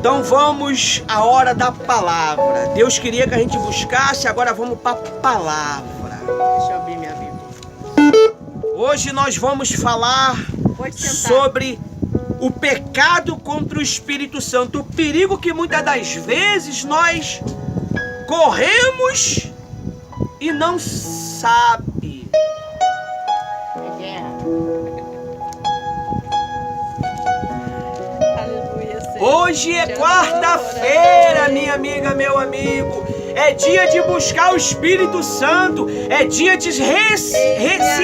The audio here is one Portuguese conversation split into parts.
Então vamos à hora da palavra. Deus queria que a gente buscasse, agora vamos para a palavra. Deixa eu abrir minha Bíblia. Hoje nós vamos falar sobre o pecado contra o Espírito Santo. O perigo que muitas das vezes nós corremos e não sabe. Hoje é quarta-feira, minha amiga, meu amigo. É dia de buscar o Espírito Santo. É dia de se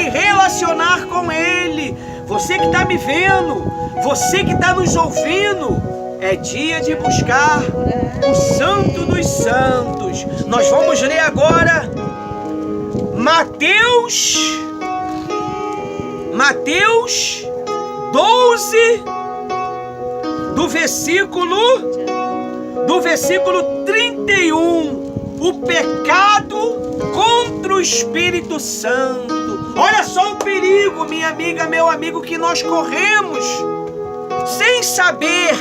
relacionar com Ele. Você que está me vendo, você que está nos ouvindo, é dia de buscar o Santo dos Santos. Nós vamos ler agora Mateus 12, do versículo 31, o pecado contra o Espírito Santo. Olha só o perigo, minha amiga, meu amigo, que nós corremos sem saber.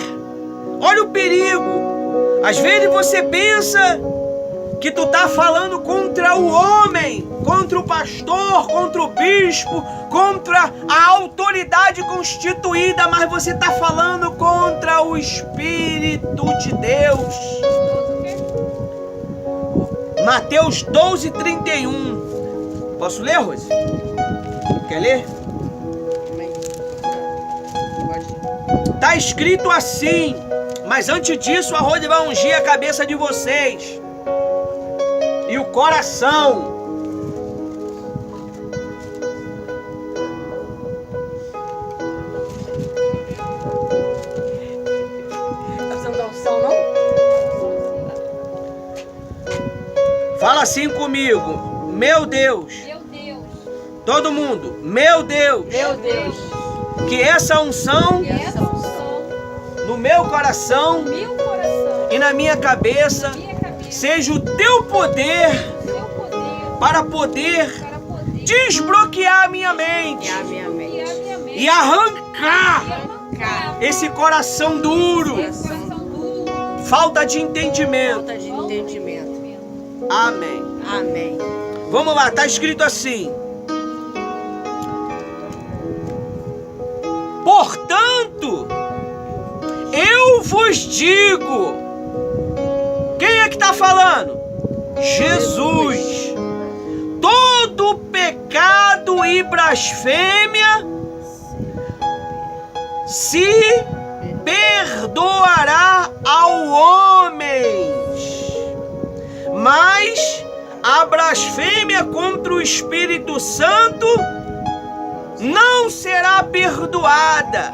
Olha o perigo. Às vezes você pensa que tu tá falando contra o homem, contra o pastor, contra o bispo, contra a autoridade constituída, mas você tá falando contra o Espírito de Deus. Mateus 12, 31. Posso ler, Rose? Quer ler? Tá escrito assim, mas antes disso a Rose vai ungir a cabeça de vocês e o coração. Tá precisando da unção, não? Fala assim comigo. Meu Deus. Meu Deus. Todo mundo. Meu Deus. Meu Deus. Que essa unção Essa unção no meu coração no meu coração, e na minha cabeça minha cabeça, seja o teu poder seu poder para poder para poder desbloquear a minha mente E a minha mente. guiar minha mente e arrancar e arrancar esse coração duro, esse coração duro, falta de entendimento. Falta de entendimento. Amém. Amém. Vamos lá, tá escrito assim: portanto, eu vos digo. Quem é que está falando? Jesus. Todo pecado e blasfêmia se perdoará ao homens, mas a blasfêmia contra o Espírito Santo não será perdoada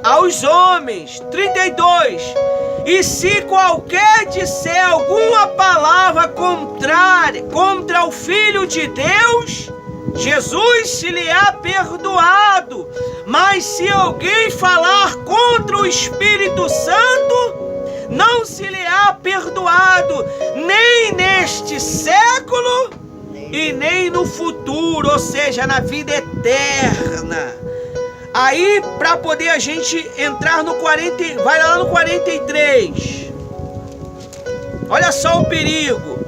aos homens. 32. E se qualquer disser alguma palavra contrária contra o Filho de Deus, Jesus se lhe é perdoado. Mas se alguém falar contra o Espírito Santo, não se lhe é perdoado, nem neste século e nem no futuro, ou seja, na vida eterna. Aí, para poder a gente entrar no 40, vai lá no 43. Olha só o perigo.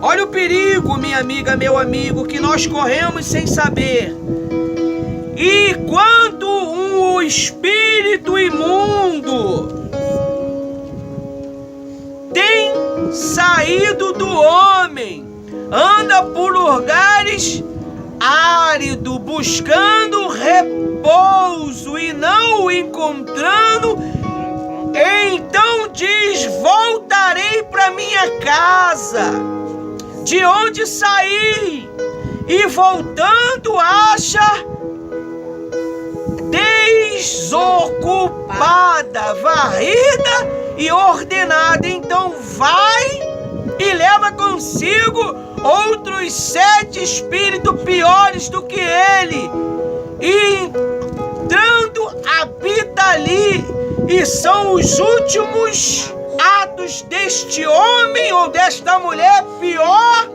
Olha o perigo, minha amiga, meu amigo, que nós corremos sem saber. E quando um espírito imundo tem saído do homem, anda por lugares áridos, buscando repouso e não o encontrando, então diz: voltarei para minha casa, de onde saí, e voltando acha desocupada, varrida e ordenada. Então vai e leva consigo outros 7 espíritos piores do que ele, e entrando habita ali, e são os últimos atos deste homem ou desta mulher pior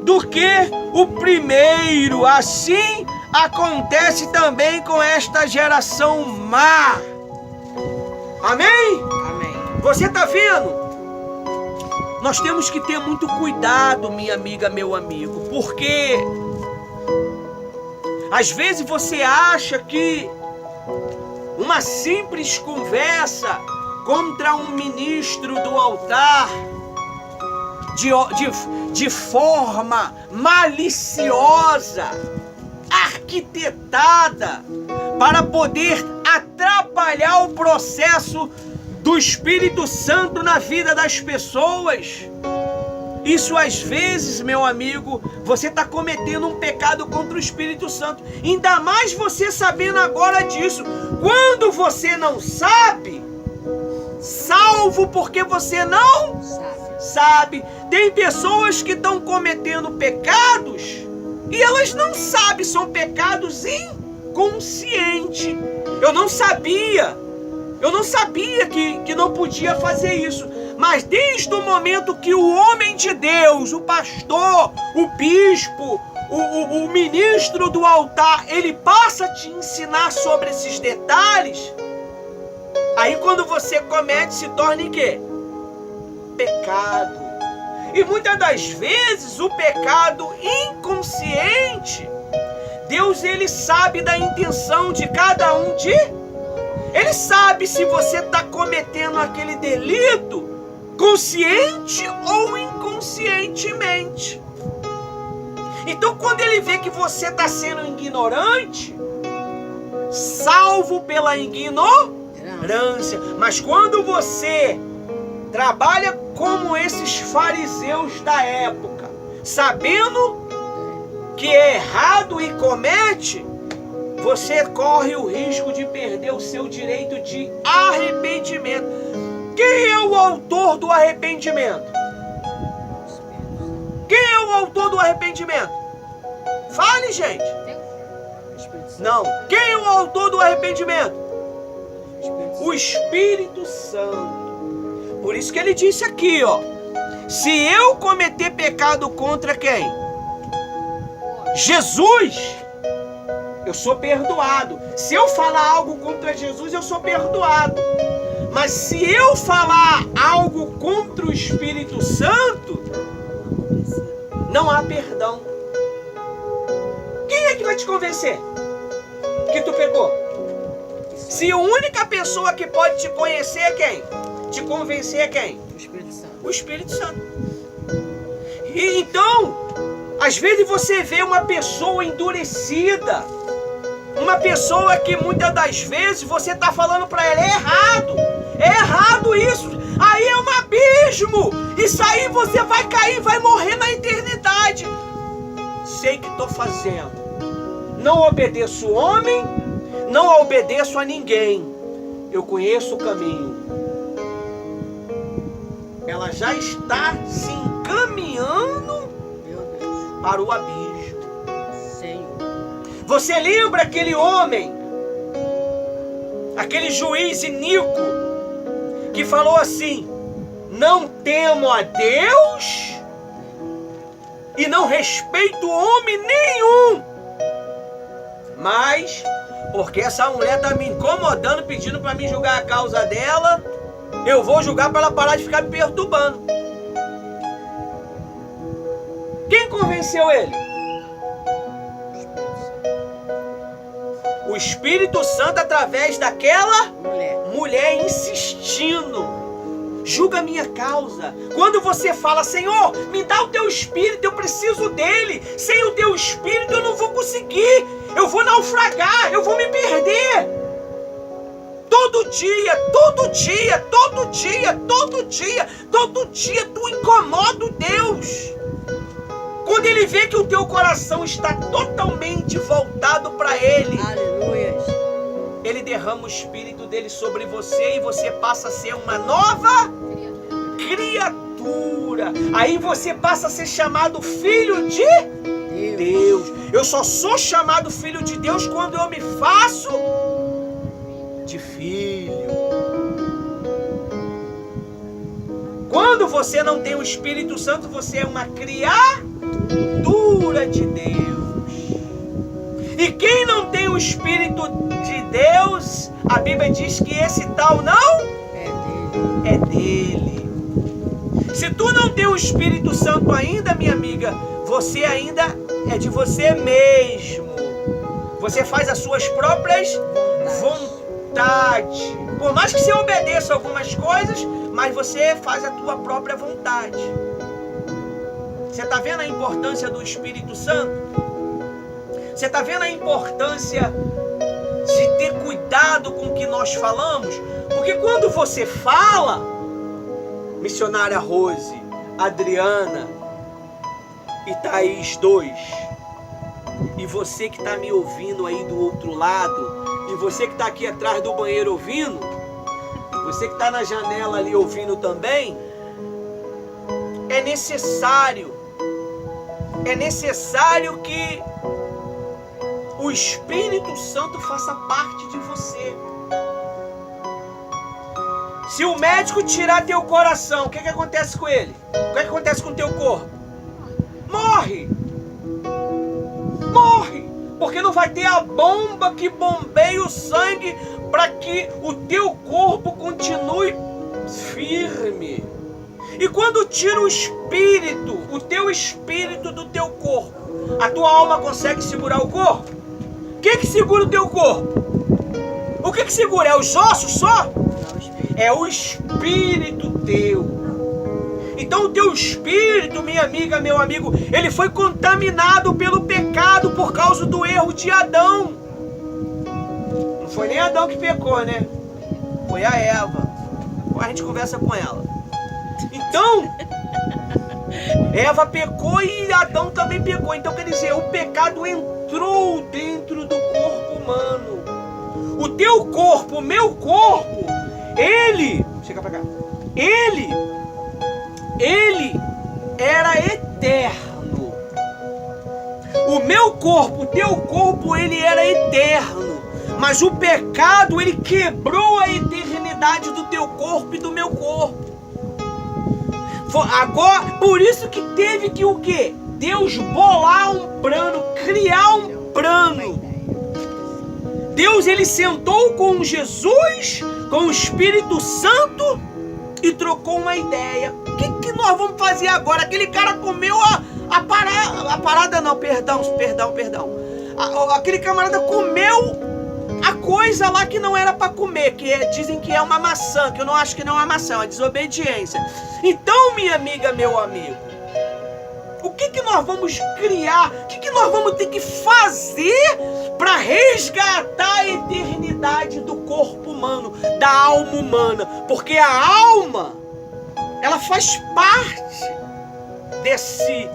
do que o primeiro. Assim acontece também com esta geração má. Amém? Amém. Você está vendo? Nós temos que ter muito cuidado, minha amiga, meu amigo, porque às vezes você acha que uma simples conversa contra um ministro do altar de forma maliciosa, arquitetada, para poder atrapalhar o processo do Espírito Santo na vida das pessoas. Isso às vezes, meu amigo, você está cometendo um pecado contra o Espírito Santo. Ainda mais você sabendo agora disso. Quando você não sabe, salvo porque você não sabe. Tem pessoas que estão cometendo pecados e elas não sabem, são pecados inconscientes. Eu não sabia que não podia fazer isso. Mas desde o momento que o homem de Deus, o pastor, o bispo, o ministro do altar, ele passa a te ensinar sobre esses detalhes, aí quando você comete, se torna em quê? Pecado. E muitas das vezes o pecado inconsciente, Deus ele sabe da intenção de cada um Ele sabe se você está cometendo aquele delito consciente ou inconscientemente. Então, quando ele vê que você está sendo ignorante, salvo pela ignorância, mas quando você trabalha como esses fariseus da época, sabendo que é errado e comete, você corre o risco de perder o seu direito de arrependimento. Quem é o autor do arrependimento? Quem é o autor do arrependimento? Fale, gente. Não. Quem é o autor do arrependimento? O Espírito Santo. Por isso que ele disse aqui, ó. Se eu cometer pecado contra quem? Jesus, eu sou perdoado. Se eu falar algo contra Jesus, eu sou perdoado. Mas se eu falar algo contra o Espírito Santo, não há perdão. Quem é que vai te convencer que tu pecou? Se a única pessoa que pode te conhecer é quem? Te convencer é quem? O Espírito Santo. O Espírito Santo. E então, às vezes você vê uma pessoa endurecida, uma pessoa que muitas das vezes você está falando para ela, é errado isso, aí é um abismo, isso aí você vai cair, vai morrer na eternidade. Sei que estou fazendo, não obedeço o homem, não obedeço a ninguém, eu conheço o caminho. Ela já está se encaminhando para o abismo. Você lembra aquele homem, aquele juiz iníquo, que falou assim: não temo a Deus e não respeito homem nenhum, mas porque essa mulher está me incomodando, pedindo para me julgar a causa dela, eu vou julgar para ela parar de ficar me perturbando. Quem convenceu ele? O Espírito Santo, através daquela mulher insistindo. Julga a minha causa. Quando você fala: Senhor, me dá o teu Espírito, eu preciso dele. Sem o teu Espírito eu não vou conseguir. Eu vou naufragar, eu vou me perder. Todo dia tu incomoda o Deus. Quando ele vê que o teu coração está totalmente voltado para ele, aleluia, ele derrama o Espírito dele sobre você e você passa a ser uma nova criatura. Aí você passa a ser chamado filho de Deus. Eu só sou chamado filho de Deus quando eu me faço de filho. Quando você não tem o Espírito Santo, você é uma criatura de Deus. E quem não tem o Espírito de Deus, a Bíblia diz que esse tal não É dele. é dele. Se tu não tem o Espírito Santo ainda, minha amiga, você ainda é de você mesmo. Você faz as suas próprias vontades. Por mais que você obedeça algumas coisas, mas você faz a tua própria vontade. Você está vendo a importância do Espírito Santo? Você está vendo a importância de ter cuidado com o que nós falamos? Porque quando você fala, missionária Rose, Adriana e Thaís 2, e você que está me ouvindo aí do outro lado, e você que está aqui atrás do banheiro ouvindo, você que está na janela ali ouvindo também, é necessário que o Espírito Santo faça parte de você. Se o médico tirar teu coração, o que acontece com ele? O que acontece com o teu corpo? Morre! Morre! Porque não vai ter a bomba que bombeia o sangue para que o teu corpo continue firme. E quando tira o espírito, o teu espírito do teu corpo, a tua alma consegue segurar o corpo? O que segura o teu corpo? O que segura? É os ossos só? É o espírito teu. Então o teu espírito, minha amiga, meu amigo, ele foi contaminado pelo pecado por causa do erro de Adão. Não foi nem Adão que pecou, né? Foi a Eva. Depois a gente conversa com ela. Então, Eva pecou e Adão também pecou. Então quer dizer, o pecado entrou dentro do corpo humano. O teu corpo, o meu corpo, ele... Chega pra cá. Ele era eterno. O meu corpo, o teu corpo, ele era eterno. Mas o pecado, ele quebrou a eternidade do teu corpo e do meu corpo. Agora, por isso que teve que o quê? Deus bolar um plano, criar um plano. Deus, ele sentou com Jesus, com o Espírito Santo e trocou uma ideia. O que nós vamos fazer agora? Aquele cara comeu a parada não, perdão. Aquele camarada comeu a coisa lá que não era para comer, dizem que é uma maçã, que eu não acho que não é uma maçã, é uma desobediência. Então, minha amiga, meu amigo, o que nós vamos criar? O que nós vamos ter que fazer para resgatar a eternidade do corpo humano, da alma humana? Porque a alma, ela faz parte desse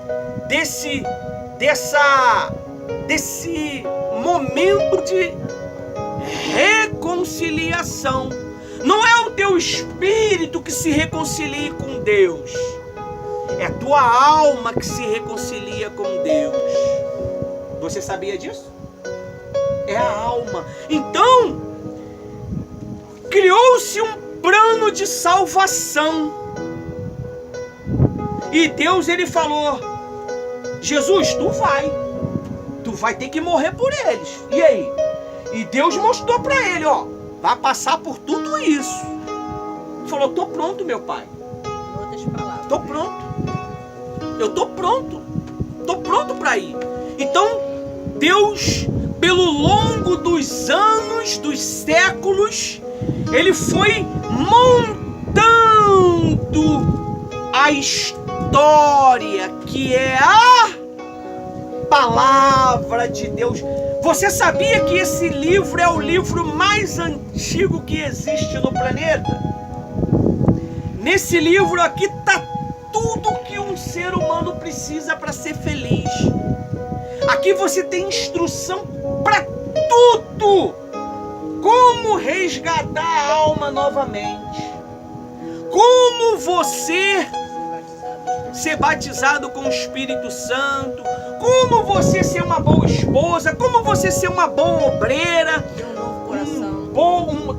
momento de reconciliação. Não é o teu espírito que se reconcilia com Deus, é a tua alma que se reconcilia com Deus. Você sabia disso? É a alma. Então, criou-se um plano de salvação. E Deus, ele falou: Jesus, tu vai ter que morrer por eles. E aí? E Deus mostrou para ele, ó, vai passar por tudo isso. Ele falou: tô pronto, meu pai. Outras palavras. Tô pronto. Eu tô pronto. Tô pronto para ir. Então, Deus, pelo longo dos anos, dos séculos, ele foi montando a história que é a palavra de Deus. Você sabia que esse livro é o livro mais antigo que existe no planeta? Nesse livro aqui está tudo que um ser humano precisa para ser feliz. Aqui você tem instrução para tudo. Como resgatar a alma novamente. Como você ser batizado com o Espírito Santo. Como você ser uma boa esposa. Como você ser uma boa obreira.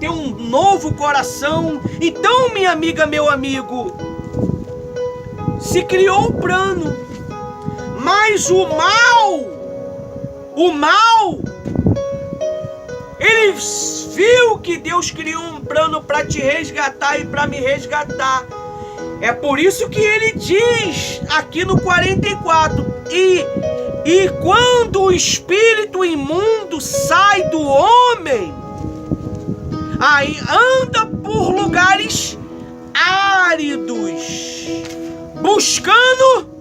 Ter um novo coração. Então, minha amiga, meu amigo, se criou um plano. Mas o mal, Ele viu que Deus criou um plano para te resgatar e para me resgatar. É por isso que ele diz aqui no 44, e quando o espírito imundo sai do homem, aí anda por lugares áridos, buscando.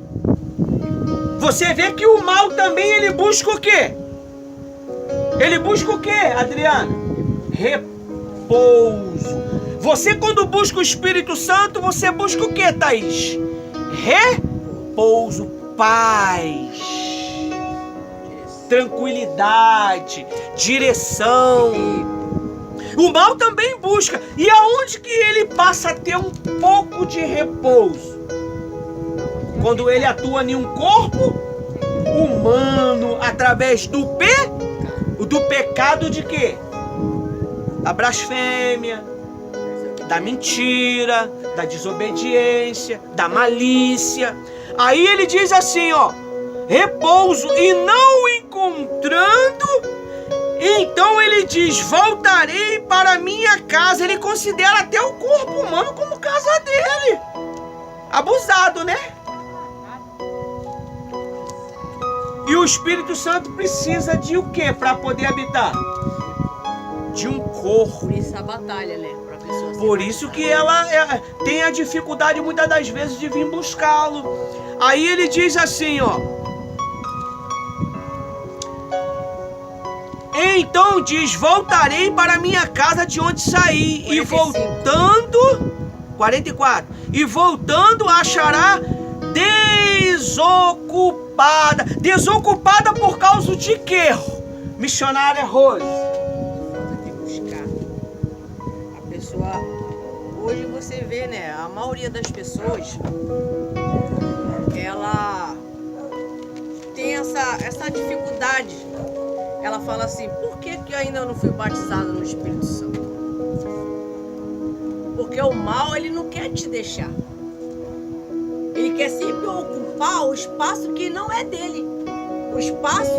Você vê que o mal também ele busca o quê? Ele busca o quê, Adriana? Repouso. Você quando busca o Espírito Santo, você busca o quê, Thaís? Repouso, paz, tranquilidade, direção. O mal também busca. E aonde que ele passa a ter um pouco de repouso? Quando ele atua em um corpo humano, através do pecado de quê? Da blasfêmia, da mentira, da desobediência, da malícia. Aí ele diz assim, ó, repouso, e não encontrando, então ele diz, voltarei para minha casa. Ele considera até o corpo humano como casa dele. Abusado, né? E o Espírito Santo precisa de o quê para poder habitar? De um corpo. Por isso a batalha, né? Pra pessoa ser Por isso que ela tem a dificuldade muitas das vezes de vir buscá-lo. Aí ele diz assim, ó. Então diz, voltarei para minha casa de onde saí. 45. E voltando, 44. E voltando achará desocupada. Desocupada por causa de quê? Missionária Rose. falta de buscar. A pessoa, hoje você vê, né? A maioria das pessoas, ela tem essa dificuldade. Ela fala assim, por que eu ainda não fui batizada no Espírito Santo? Porque o mal, ele não quer te deixar. Ele quer sempre ocupar o espaço que não é dele. O espaço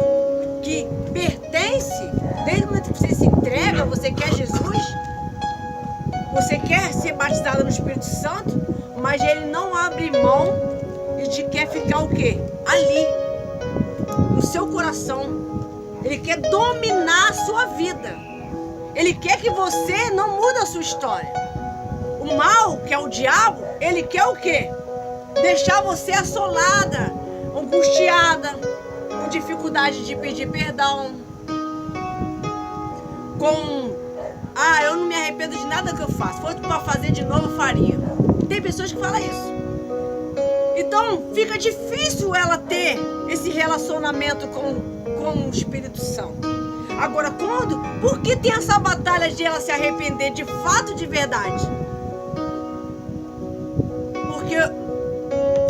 que pertence, desde o momento que você se entrega, você quer Jesus, você quer ser batizado no Espírito Santo, mas ele não abre mão e te quer ficar o quê? Ali, no seu coração. Ele quer dominar a sua vida. Ele quer que você não mude a sua história. O mal, que é o diabo, ele quer o quê? Deixar você assolada, angustiada, com dificuldade de pedir perdão, com eu não me arrependo de nada que eu faço, se fosse para fazer de novo eu faria. Tem pessoas que falam isso. Então fica difícil ela ter esse relacionamento com o Espírito Santo. Agora, por que tem essa batalha de ela se arrepender de fato, de verdade? Porque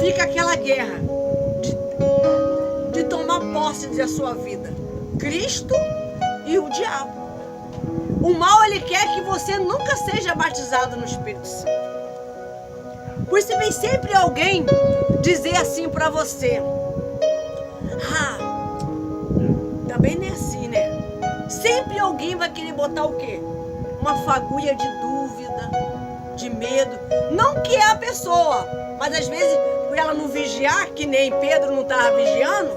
fica aquela guerra de tomar posse da sua vida. Cristo e o diabo. O mal, ele quer que você nunca seja batizado no Espírito Santo. Por isso vem sempre alguém dizer assim pra você, também não é assim, né? Sempre alguém vai querer botar o quê? Uma fagulha de dúvida, de medo. Não que é a pessoa, mas às vezes, por ela não vigiar, que nem Pedro não estava vigiando,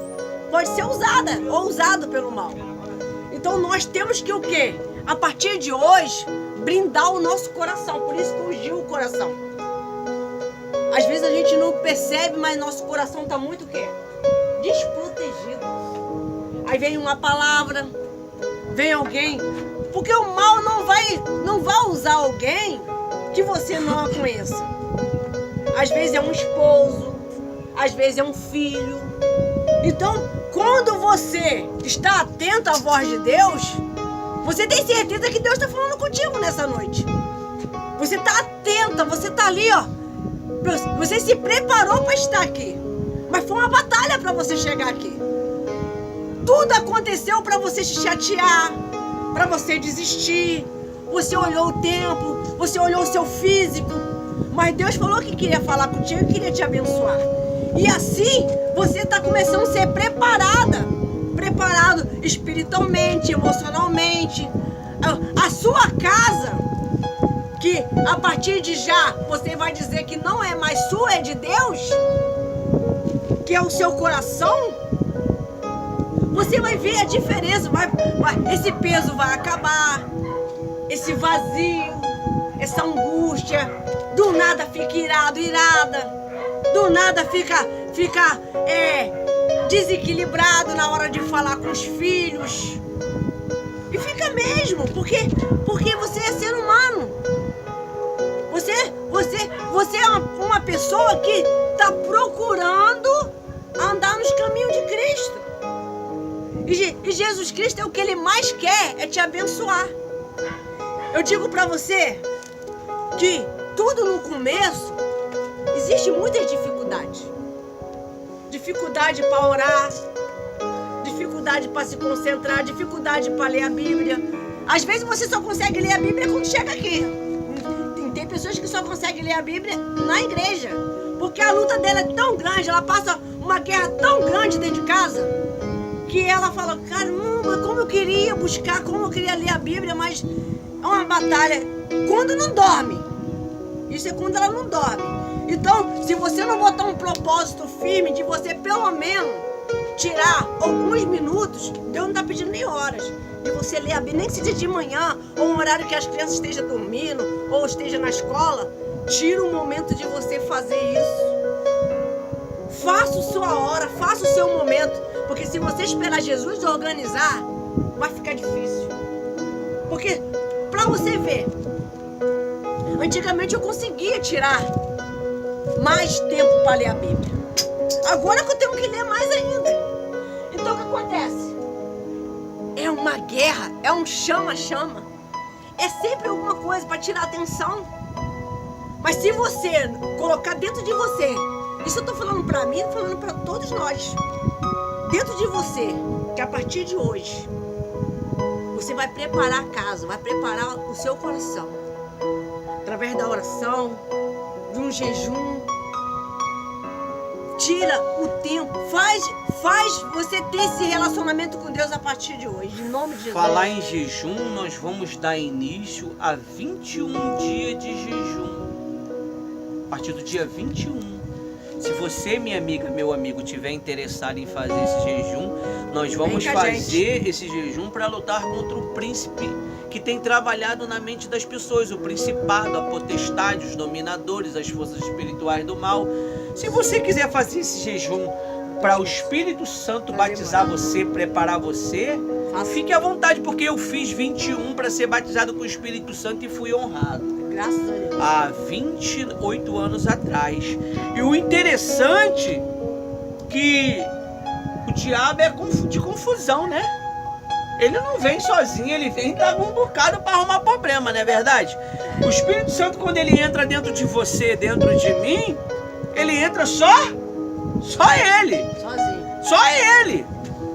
pode ser usada ou usado pelo mal. Então nós temos que o quê? A partir de hoje, blindar o nosso coração. Por isso que ungiu o coração. Às vezes a gente não percebe, mas nosso coração está muito o quê? Desprotegido. Aí vem uma palavra, vem alguém, porque o mal não vai usar alguém que você não a conheça. Às vezes é um esposo, às vezes é um filho. Então, quando você está atento à voz de Deus, você tem certeza que Deus está falando contigo nessa noite. Você está atenta, você está ali, ó. Você se preparou para estar aqui, mas foi uma batalha para você chegar aqui. Tudo aconteceu para você se chatear, para você desistir. Você olhou o tempo, você olhou o seu físico, mas Deus falou que queria falar contigo e queria te abençoar. E assim você está começando a ser preparado espiritualmente, emocionalmente, a sua casa, que a partir de já você vai dizer que não é mais sua, é de Deus, que é o seu coração, você vai ver a diferença. Esse peso vai acabar, esse vazio, essa angústia. Do nada fica irada, do nada fica desequilibrado na hora de falar com os filhos. E fica mesmo, porque você é ser humano. Você é uma pessoa que está procurando andar nos caminhos de Cristo. E Jesus Cristo, o que Ele mais quer é te abençoar. Eu digo para você que tudo no começo existe muitas dificuldades. Dificuldade para orar, dificuldade para se concentrar, dificuldade para ler a Bíblia. Às vezes você só consegue ler a Bíblia quando chega aqui. Tem pessoas que só conseguem ler a Bíblia na igreja, porque a luta dela é tão grande, ela passa uma guerra tão grande dentro de casa, que ela fala: caramba, como eu queria buscar, como eu queria ler a Bíblia, mas é uma batalha. Quando não dorme, isso é quando ela não dorme. Então, se você não botar um propósito firme de você pelo menos tirar alguns minutos, Deus não está pedindo nem horas, de você ler a Bíblia, nem que seja de manhã, ou um horário que as crianças estejam dormindo, ou estejam na escola, tira um momento de você fazer isso. Faça a sua hora, faça o seu momento, porque se você esperar Jesus organizar, vai ficar difícil. Porque, para você ver, antigamente eu conseguia tirar mais tempo para ler a Bíblia. Agora que eu tenho que ler mais ainda. Então o que acontece? É uma guerra, é um chama-chama. É sempre alguma coisa para tirar a atenção. Mas se você colocar dentro de você, isso eu estou falando para mim, estou falando para todos nós, dentro de você, que a partir de hoje, você vai preparar a casa, vai preparar o seu coração. Através da oração, de um jejum. Tira o tempo, faz você ter esse relacionamento com Deus a partir de hoje, em nome de Jesus. Falar em jejum, nós vamos dar início a 21 dias de jejum. A partir do dia 21. Se você, minha amiga, meu amigo, tiver interessado em fazer esse jejum, nós vamos fazer esse jejum para lutar contra o príncipe que tem trabalhado na mente das pessoas, o principado, a potestade, os dominadores, as forças espirituais do mal. Se você quiser fazer esse jejum para o Espírito Santo batizar você, preparar você, fique à vontade, porque eu fiz 21 para ser batizado com o Espírito Santo e fui honrado. Graças a Deus. Há 28 anos atrás. E o interessante é que o diabo é de confusão, né? Ele não vem sozinho, ele vem dar um bocado para arrumar problema, não é verdade? O Espírito Santo, quando ele entra dentro de você, dentro de mim, ele entra só ele. Sozinho. Só ele,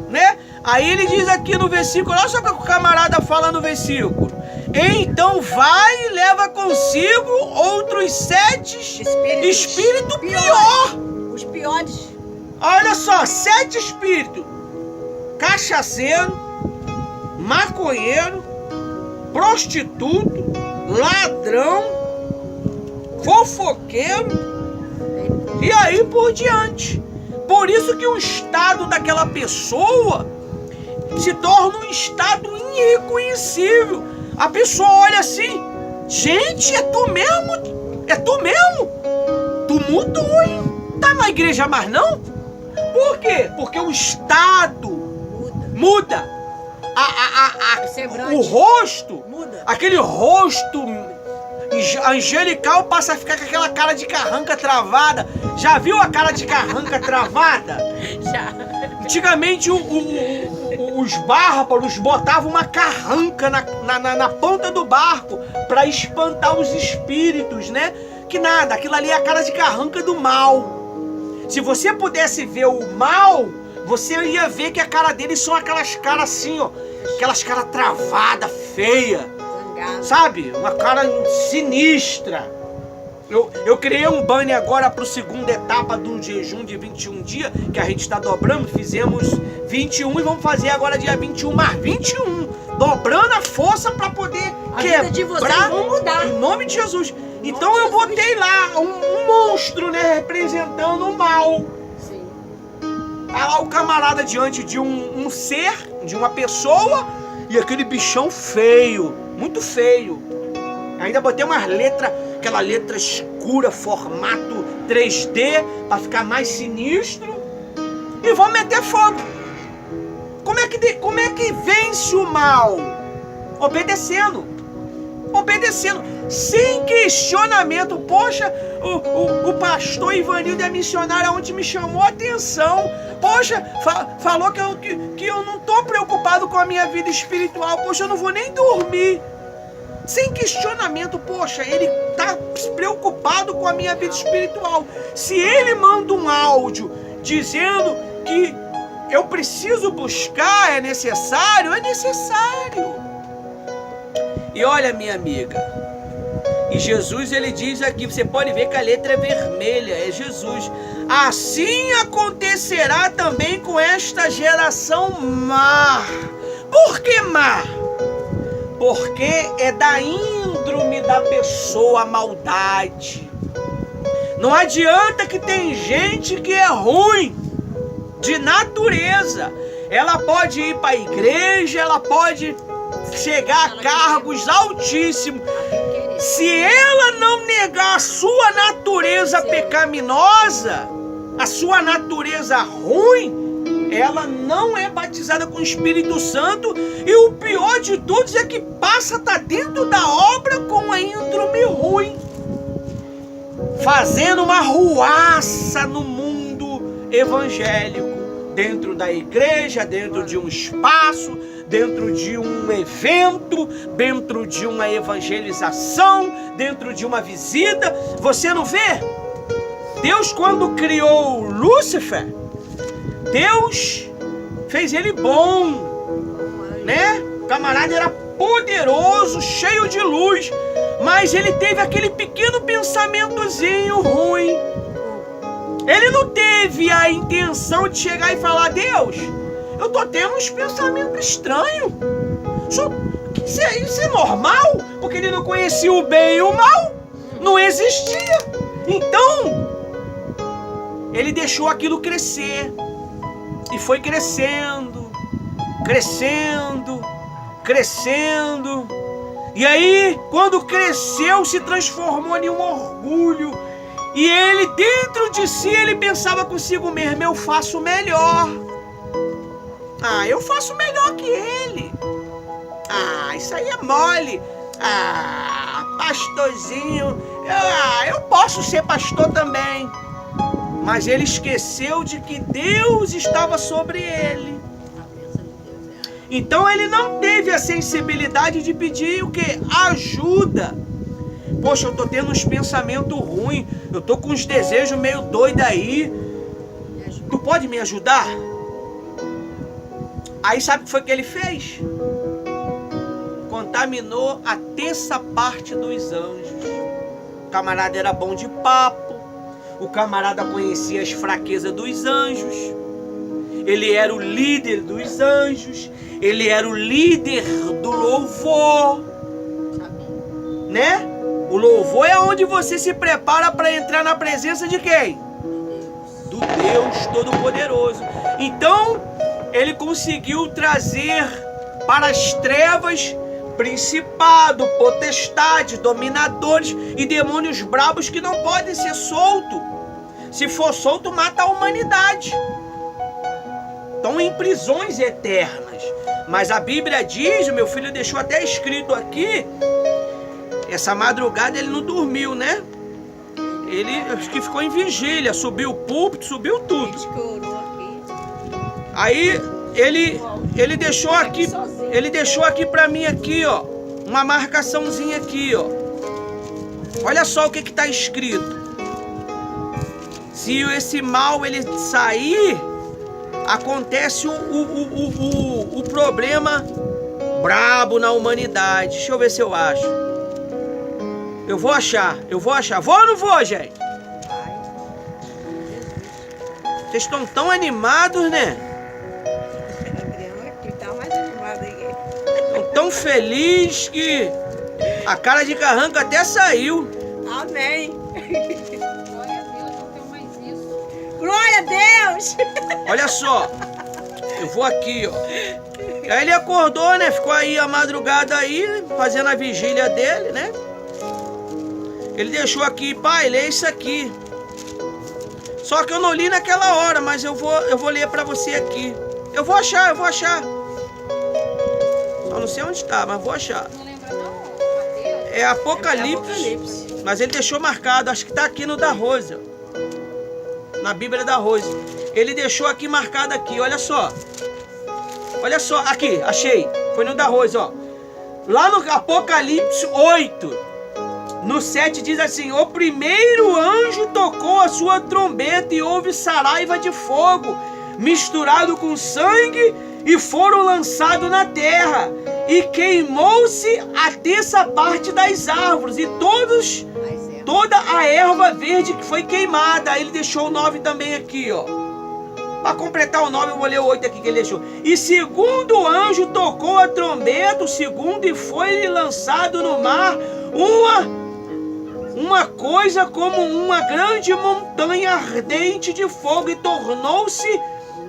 né? Aí ele diz aqui no versículo, olha só o que o camarada fala no versículo. Então vai e leva consigo outros 7 espíritos pior. Os piores. Olha só, 7 espíritos. Cachaceiro, maconheiro, prostituto, ladrão, fofoqueiro e aí por diante. Por isso que o estado daquela pessoa se torna um estado irreconhecível. A pessoa olha assim, gente, é tu mesmo? É tu mesmo? Tu mudou, hein? Tá na igreja mais não? Por quê? Porque o estado muda. O rosto, muda. Aquele rosto angelical passa a ficar com aquela cara de carranca travada. Já viu a cara de carranca travada? Já. Antigamente os bárbaros botavam uma carranca na ponta do barco para espantar os espíritos, né? Que nada, aquilo ali é a cara de carranca do mal. Se você pudesse ver o mal, você ia ver que a cara deles são aquelas caras assim, ó. Aquelas caras travadas, feias. Sabe? Uma cara sinistra. Eu criei um banner agora para a segunda etapa do jejum de 21 dias, que a gente está dobrando. Fizemos 21 e vamos fazer agora dia 21, mais 21. dobrando a força para poder A vida de vocês quebrar vão mudar. em nome de Jesus. Então eu botei lá um monstro, né, representando o mal. Sim. Tá lá o camarada diante de um ser, de uma pessoa, e aquele bichão feio, muito feio. Ainda botei umas letras, aquela letra escura, formato 3D, para ficar mais sinistro. E vou meter fogo. Como é que vence o mal? Obedecendo. Obedecendo. Sem questionamento. Poxa, o pastor Ivanildo é missionário onde me chamou a atenção. Poxa, falou que eu não estou preocupado com a minha vida espiritual. Poxa, eu não vou nem dormir. Sem questionamento, poxa, ele está preocupado com a minha vida espiritual. Se ele manda um áudio dizendo que eu preciso buscar, é necessário, é necessário. E olha, minha amiga, e Jesus, ele diz aqui, você pode ver que a letra é vermelha, é Jesus. Assim acontecerá também com esta geração má. Por que má? Porque é da índrome da pessoa a maldade. Não adianta que tem gente que é ruim de natureza. Ela pode ir para a igreja, ela pode chegar a cargos altíssimos. Se ela não negar a sua natureza pecaminosa, a sua natureza ruim, ela não é batizada com o Espírito Santo. E o pior de tudo é que passa a estar dentro da obra com a índrome ruim, fazendo uma ruaça no mundo evangélico, dentro da igreja, dentro de um espaço, dentro de um evento, dentro de uma evangelização, dentro de uma visita. Você não vê? Deus, quando criou Lúcifer, Deus fez ele bom, né? O camarada era poderoso, cheio de luz, mas ele teve aquele pequeno pensamentozinho ruim. Ele não teve a intenção de chegar e falar: Deus, eu tô tendo uns pensamentos estranhos. Isso é normal? Porque ele não conhecia o bem e o mal. Não existia. Então, ele deixou aquilo crescer. E foi crescendo, crescendo, crescendo. E aí, quando cresceu, se transformou em um orgulho. E ele, dentro de si, ele pensava consigo mesmo: eu faço melhor. Eu faço melhor que ele. Isso aí é mole. Pastorzinho. Eu posso ser pastor também. Mas ele esqueceu de que Deus estava sobre ele. Então ele não teve a sensibilidade de pedir o quê? Ajuda. Poxa, eu estou tendo uns pensamentos ruins. Eu estou com uns desejos meio doidos aí. Tu pode me ajudar? Aí sabe o que foi que ele fez? Contaminou a terça parte dos anjos. O camarada era bom de papo. O camarada conhecia as fraquezas dos anjos. Ele era o líder dos anjos. Ele era o líder do louvor. Né? O louvor é onde você se prepara para entrar na presença de quem? Do Deus Todo-Poderoso. Então, ele conseguiu trazer para as trevas principado, potestade, dominadores e demônios brabos que não podem ser soltos. Se for solto, mata a humanidade. Estão em prisões eternas. Mas a Bíblia diz, o meu filho deixou até escrito aqui, essa madrugada ele não dormiu, né? Ele acho que ficou em vigília, subiu o púlpito, subiu tudo. Aí ele deixou aqui para mim aqui, ó, uma marcaçãozinha aqui, ó. Olha só o que está escrito. Se esse mal ele sair, acontece o problema brabo na humanidade. Deixa eu ver se eu acho. Eu vou achar. Vou ou não vou, gente? Vocês estão tão animados, né? Estão feliz que a cara de carranca até saiu. Amém. Glória a Deus, não tenho mais isso. Glória a Deus. Olha só, eu vou aqui, ó. Aí ele acordou, né? Ficou aí a madrugada aí, fazendo a vigília dele, né? Ele deixou aqui, pai, lê isso aqui. Só que eu não li naquela hora, mas eu vou ler pra você aqui. Eu vou achar. Eu não sei onde está, mas vou achar. Não lembra não, Mateus? É Apocalipse. Apocalipse. Mas ele deixou marcado, acho que tá aqui no da Rose. Na Bíblia da Rose. Ele deixou aqui marcado aqui, olha só. Olha só, aqui, achei. Foi no da Rose, ó. Lá no Apocalipse 8, no 7 diz assim: o primeiro anjo tocou a sua trombeta e houve saraiva de fogo misturado com sangue e foram lançados na terra. E queimou-se a terça parte das árvores e toda a erva verde que foi queimada. Aí ele deixou o 9 também aqui, ó. Para completar o 9, eu vou ler o 8 aqui que ele deixou. E segundo o anjo tocou a trombeta, o segundo, e foi lançado no mar uma coisa como uma grande montanha ardente de fogo, e tornou-se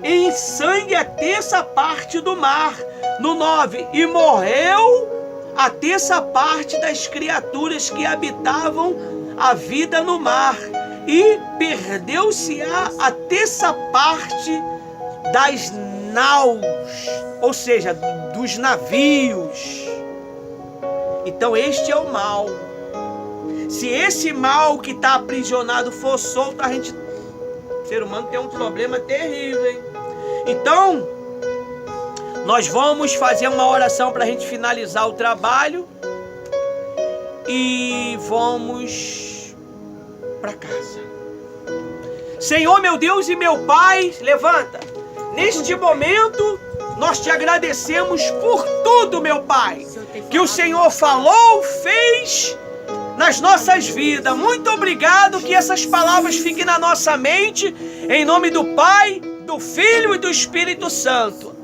em sangue a terça parte do mar. No 9, e morreu a terça parte das criaturas que habitavam a vida no mar, e perdeu-se a terça parte das naus, ou seja, dos navios. Então este é o mal. Se esse mal que está aprisionado for solto, o ser humano tem um problema terrível, hein? Então, nós vamos fazer uma oração para a gente finalizar o trabalho e vamos para casa. Senhor, meu Deus e meu Pai, levanta. Neste momento, nós te agradecemos por tudo, meu Pai, que o Senhor falou, fez nas nossas vidas. Muito obrigado, que essas palavras fiquem na nossa mente, em nome do Pai, do Filho e do Espírito Santo.